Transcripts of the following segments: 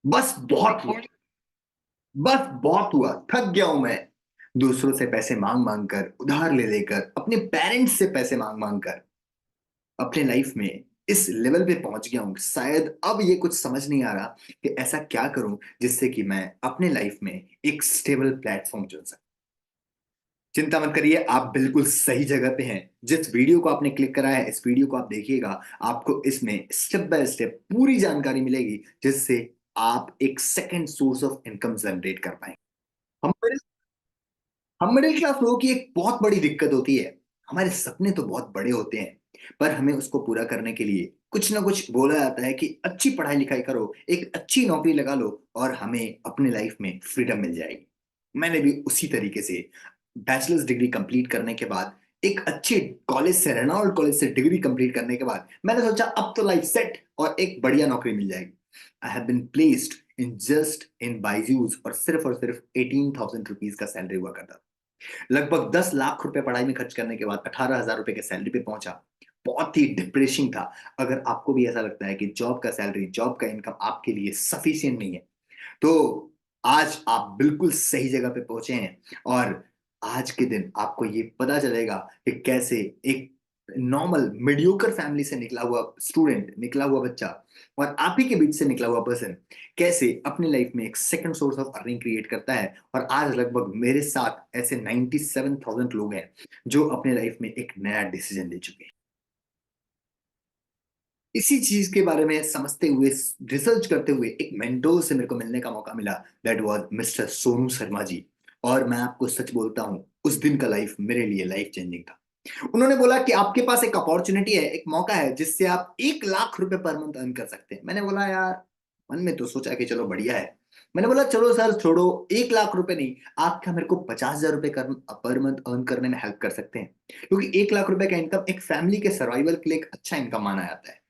बस बहुत हुआ। बस बहुत हुआ, थक गया हूं मैं। दूसरों से पैसे मांग मांग कर, उधार ले लेकर, अपने पेरेंट्स से पैसे मांग मांग कर अपने लाइफ में इस लेवल पे पहुंच गया हूं कि शायद अब ये कुछ समझ नहीं आ रहा कि ऐसा क्या करूं जिससे कि मैं अपने लाइफ में एक स्टेबल प्लेटफॉर्म चुन सकूं। चिंता मत करिए, आप बिल्कुल सही जगह पे हैं। जिस वीडियो को आपने क्लिक करा है, इस वीडियो को आप देखिएगा। आपको इसमें स्टेप बाय स्टेप पूरी जानकारी मिलेगी जिससे आप एक second source of income generate कर पाएंगे। हम हम मिडिल क्लास लोगों की एक बहुत बड़ी दिक्कत होती है। हमारे सपने तो बहुत बड़े होते हैं, पर हमें उसको पूरा करने के लिए कुछ ना कुछ बोला जाता है कि अच्छी पढ़ाई लिखाई करो, एक अच्छी नौकरी लगा लो और हमें अपने लाइफ में फ्रीडम मिल जाएगी। मैंने भी उसी तरीके से बैचलर्स डिग्री कंप्लीट करने के बाद, एक अच्छे कॉलेज से, रेनॉल्ड कॉलेज से डिग्री कंप्लीट करने के बाद मैंने सोचा अब तो लाइफ सेट और एक बढ़िया नौकरी मिल जाएगी। I have been placed in Byju's और सिर्फ 18,000 रुपीज का सैलरी हुआ करता था। लगभग 10 लाख रुपए पढ़ाई में खर्च करने के बाद 18,000 रुपए के सैलरी पे पहुंचा। बहुत ही डिप्रेसिंग था। अगर आपको भी ऐसा लगता है कि जॉब का सैलरी, जॉब का इनकम आपके लिए सफिशियंट नहीं है, तो आज आप बिल्कुल सही जगह पे पहुंचे हैं। और आज के दिन आपको ये पता चलेगा कि कैसे एक नॉर्मल मीडियोकर फैमिली से निकला हुआ स्टूडेंट, निकला हुआ बच्चा और आप ही के बीच से निकला हुआ पर्सन कैसे अपनी लाइफ में एक second source of earning create करता है। और आज लगभग मेरे साथ ऐसे 97,000 लोग हैं जो अपने लाइफ में एक नया डिसीजन ले चुके हैं। इसी चीज के बारे में समझते हुए, रिसर्च करते हुए एक मेंटोर से मेरे को मिलने का मौका मिला। That was mister Sonu Sharma ji. और मैं आपको सच बोलता हूं, उस दिन का लाइफ मेरे लिए लाइफ चेंजिंग था। उन्होंने बोला कि आपके पास एक अपॉर्चुनिटी है, एक मौका है जिससे आप 1 लाख रुपए पर मंथ अर्न कर सकते हैं। मैंने बोला यार, मन में तो सोचा कि चलो बढ़िया है। मैंने बोला चलो सर छोड़ो, 1 लाख रुपए नहीं, आप क्या मेरे को 50,000 रुपए पर मंथ अर्न करने में हेल्प कर सकते हैं? क्योंकि 1 लाख रुपए का इनकम एक फैमिली के सर्वाइवल के लिए एक अच्छा इनकम माना जाता है।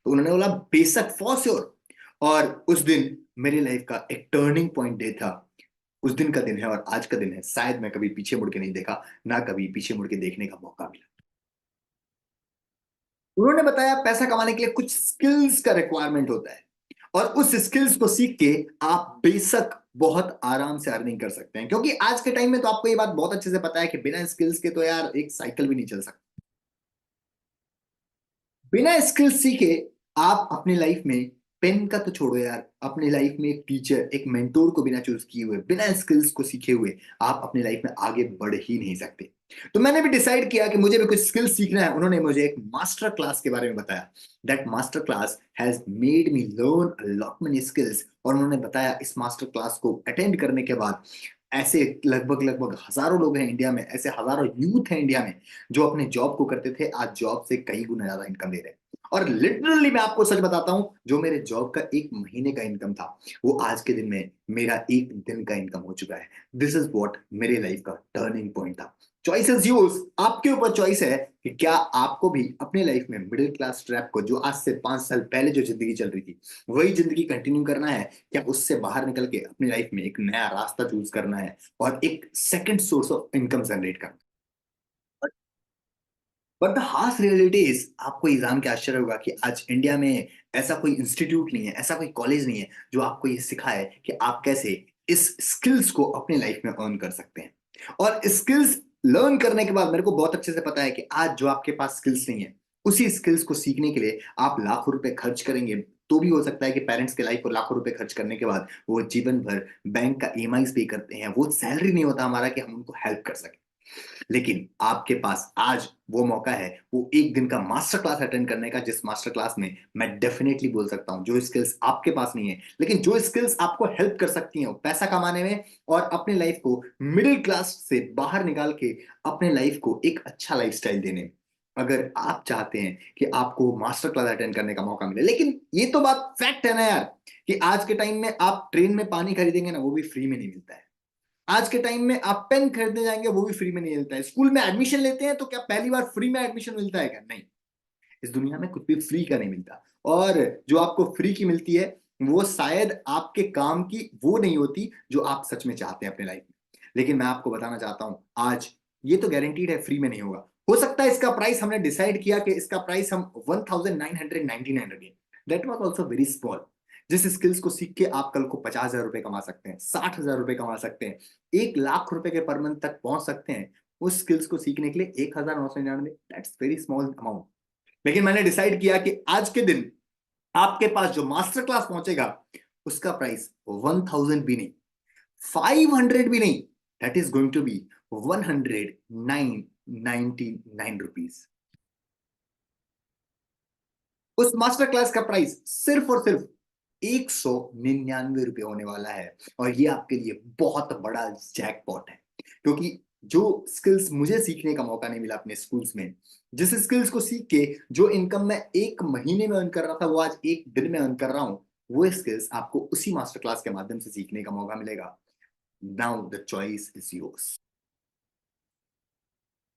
तो उन्होंने बोला बेशक, फॉर श्योर। और उस दिन मेरी लाइफ का एक टर्निंग पॉइंट डे था। उस दिन का दिन है और आज का दिन है, शायद मैं कभी पीछे मुड़ के नहीं देखा, ना कभी पीछे मुड़ के देखने का मौका मिला। उन्होंने बताया पैसा कमाने के लिए कुछ स्किल्स का रिक्वायरमेंट होता है और उस स्किल्स को सीख के आप बेशक बहुत आराम से अर्निंग कर सकते हैं। क्योंकि आज के टाइम में तो आपको ये बात बहुत अच्छे से पता है कि बिना स्किल्स के तो यार एक साइकिल भी नहीं चल सकता। बिना स्किल्स सीखे आप अपनी लाइफ में, पेन का तो छोड़ो यार, अपनी लाइफ में एक टीचर, एक मेंटोर को बिना चूज किए हुए, बिना स्किल्स को सीखे हुए आप अपनी लाइफ में आगे बढ़ ही नहीं सकते। तो मैंने भी डिसाइड किया कि मुझे भी कुछ स्किल्स सीखना है। उन्होंने मुझे एक मास्टर क्लास के बारे में बताया। That master class has made me learn a lot many skills. और उन्होंने बताया इस मास्टर क्लास को अटेंड करने के बाद ऐसे लगभग लगभग हजारों लोग हैं इंडिया में, ऐसे हजारों यूथ हैं इंडिया में जो अपने जॉब को करते थे, आज जॉब से कई गुना ज्यादा इनकम दे रहे हैं। और लिटरली मैं आपको सच बताता हूं, जो मेरे जॉब का 1 महीने का इनकम था, वो आज के दिन में मेरा 1 दिन का इनकम हो चुका है। दिस इज वॉट मेरे लाइफ का टर्निंग पॉइंट था। चॉइस इज यूज, आपके ऊपर चॉइस है कि क्या आपको भी अपने लाइफ में मिडिल क्लास ट्रैप को, जो आज से 5 साल पहले जो जिंदगी चल रही थी, वही जिंदगी कंटिन्यू करना है, क्या उससे बाहर निकल के अपनी लाइफ में एक नया रास्ता चूज करना है और एक second source of income generate करना है। But the harsh reality is, आपको ये जान के आश्चर्य होगा कि आज इंडिया में ऐसा कोई इंस्टीट्यूट नहीं है, ऐसा कोई कॉलेज नहीं है जो आपको ये सिखाए कि आप कैसे इस स्किल्स को अपनी लाइफ में अर्न कर सकते हैं। और स्किल्स लर्न करने के बाद मेरे को बहुत अच्छे से पता है कि आज जो आपके पास स्किल्स नहीं है, उसी स्किल्स को सीखने के लिए आप लाखों रुपए खर्च करेंगे, तो भी हो सकता है कि पेरेंट्स के लाइफ को लाखों रुपए खर्च करने के बाद वो जीवन भर बैंक का ईएमआई पे करते हैं, वो सैलरी नहीं होता हमारा कि हम उनको हेल्प कर सकें। लेकिन आपके पास आज वो मौका है, वो 1 दिन का मास्टर क्लास अटेंड करने का, जिस मास्टर क्लास में मैं डेफिनेटली बोल सकता हूं जो स्किल्स आपके पास नहीं है, लेकिन जो स्किल्स आपको हेल्प कर सकती हैं पैसा कमाने में और अपने लाइफ को मिडिल क्लास से बाहर निकाल के अपने लाइफ को एक अच्छा लाइफस्टाइल देने में। अगर आप चाहते हैं कि आपको मास्टर क्लास अटेंड करने का मौका मिले, लेकिन ये तो बात फैक्ट है ना यार, कि आज के टाइम में आप ट्रेन में पानी खरीदेंगे ना, वो भी फ्री में नहीं मिलता है। आज के टाइम में आप पेन खरीदने जाएंगे, वो भी फ्री में नहीं मिलता है। स्कूल में एडमिशन लेते हैं तो क्या पहली बार फ्री में एडमिशन मिलता है? क्या नहीं। इस दुनिया में कुछ भी फ्री का नहीं मिलता। और जो आपको फ्री की मिलती है, वो शायद आपके काम की वो नहीं होती जो आप सच में चाहते हैं अपने लाइफ में। लेकिन मैं आपको बताना चाहता हूं, आज ये तो गारंटीड है फ्री में नहीं होगा। हो सकता है इसका प्राइस, हमने डिसाइड किया कि इसका प्राइस हम 1999 रखें। That was also very small. जिस स्किल्स को सीख के आप कल को 50,000 रुपए कमा सकते हैं, 60,000 रुपए कमा सकते हैं, 1 लाख रुपए के पर मंथ तक पहुंच सकते हैं, उस स्किल्स को सीखने के लिए 1,999, दैट्स वेरी स्मॉल अमाउंट। लेकिन मैंने डिसाइड किया कि आज के दिन आपके पास जो मास्टर क्लास पहुंचेगा उसका प्राइस 1,000 भी नहीं, 500 भी नहीं, that is going to be 109.99 rupees. उस मास्टर क्लास का प्राइस सिर्फ और सिर्फ 199 रुपए होने वाला है। और ये आपके लिए बहुत बड़ा जैकपॉट है, क्योंकि जो स्किल्स मुझे सीखने का मौका नहीं मिला अपने स्कूल्स में, जिस स्किल्स को सीख के जो इनकम मैं 1 महीने में अर्न कर रहा था वो आज 1 दिन में अर्न कर रहा हूं, वो स्किल्स आपको उसी मास्टर क्लास के माध्यम से सीखने का मौका मिलेगा। Now the choice is yours.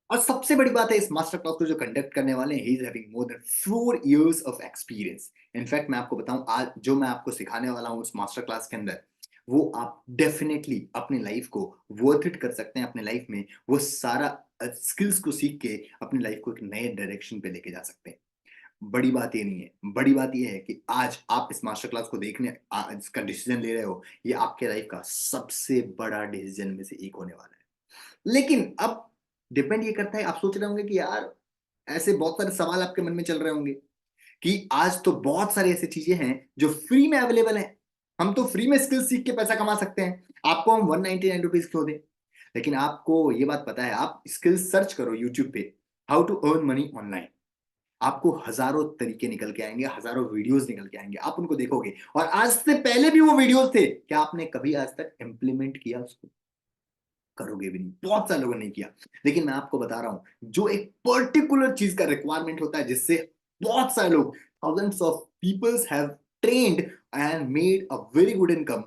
और सबसे बड़ी बात है, इस मास्टर क्लास को जो कंडक्ट करने वाले हैं, he is having more than 4 years of experience. In fact मैं आपको बताऊं, आज जो मैं आपको सिखाने वाला हूं उस मास्टर क्लास के अंदर, वो आप डेफिनेटली अपनी लाइफ को वर्थ इट कर सकते हैं। अपने लाइफ में वो सारा स्किल्स को सीख के अपनी लाइफ को एक नए डायरेक्शन पे लेके जा सकते हैं। बड़ी बात ये नहीं है, बड़ी बात ये है कि आज आप इस मास्टर क्लास को देखने इसका डिसीजन ले रहे हो, ये आपके लाइफ का सबसे बड़ा डिसीजन में से एक होने वाला है। लेकिन अब डिपेंड ये करता है, आप सोच रहे होंगे कि यार ऐसे बहुत सारे सवाल आपके मन में चल रहे होंगे कि आज तो बहुत सारी ऐसी चीजें हैं जो फ्री में अवेलेबल हैं, हम तो फ्री में स्किल सीख के पैसा कमा सकते हैं, आपको हम 199 रुपीज क्यों दें। लेकिन आपको ये बात पता है, आप स्किल सर्च करो यूट्यूब पे, how to earn money online, आपको हजारों तरीके निकल के आएंगे, हजारों वीडियोस निकल के आएंगे, आप उनको देखोगे और आज से पहले भी वो वीडियोस थे, क्या आपने कभी आज तक इंप्लीमेंट किया उसको? करोगे भी नहीं, बहुत सारे लोगों ने किया। लेकिन मैं आपको बता रहा हूं, जो एक पर्टिकुलर चीज का रिक्वायरमेंट होता है जिससे बहुत सारे लोग, thousands of peoples have trained and made a very good income,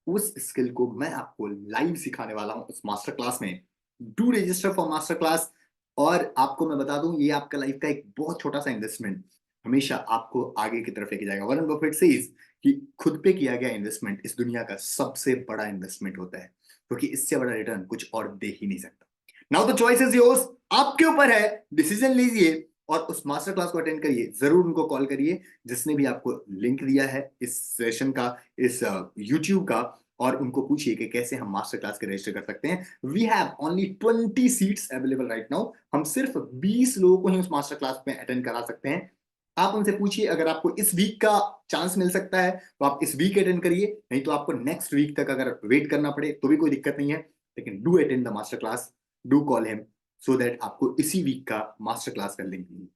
उस स्किल को मैं आपको लाइव सिखाने वाला हूं उस मास्टर क्लास में। Do register for master class. और आपको मैं बता दूं, ये आपका लाइफ का एक बहुत छोटा सा इन्वेस्टमेंट हमेशा आपको आगे की तरफ लेके जाएगा। वॉरेन बफेट सेज कि खुद पे किया गया इन्वेस्टमेंट इस दुनिया का सबसे बड़ा इन्वेस्टमेंट होता है, क्योंकि इससे बड़ा रिटर्न कुछ और दे ही नहीं सकता। Now the choice is yours, आपके ऊपर है, डिसीजन लीजिए और उस मास्टर क्लास को अटेंड करिए। जरूर उनको कॉल करिए जिसने भी आपको लिंक दिया है इस सेशन का, इस यूट्यूब का, और उनको पूछिए कि कैसे हम मास्टर क्लास के रजिस्टर कर सकते हैं। We have only 20 seats available right now, हम सिर्फ 20 लोगों को ही उस मास्टर क्लास में अटेंड करा सकते हैं। आप उनसे पूछिए, अगर आपको इस वीक का चांस मिल सकता है तो आप इस वीक अटेंड करिए, नहीं तो आपको नेक्स्ट वीक तक अगर वेट करना पड़े तो भी कोई दिक्कत नहीं है। लेकिन do attend the master class, do call him, so that आपको इसी वीक का मास्टर क्लास का लिंक मिले।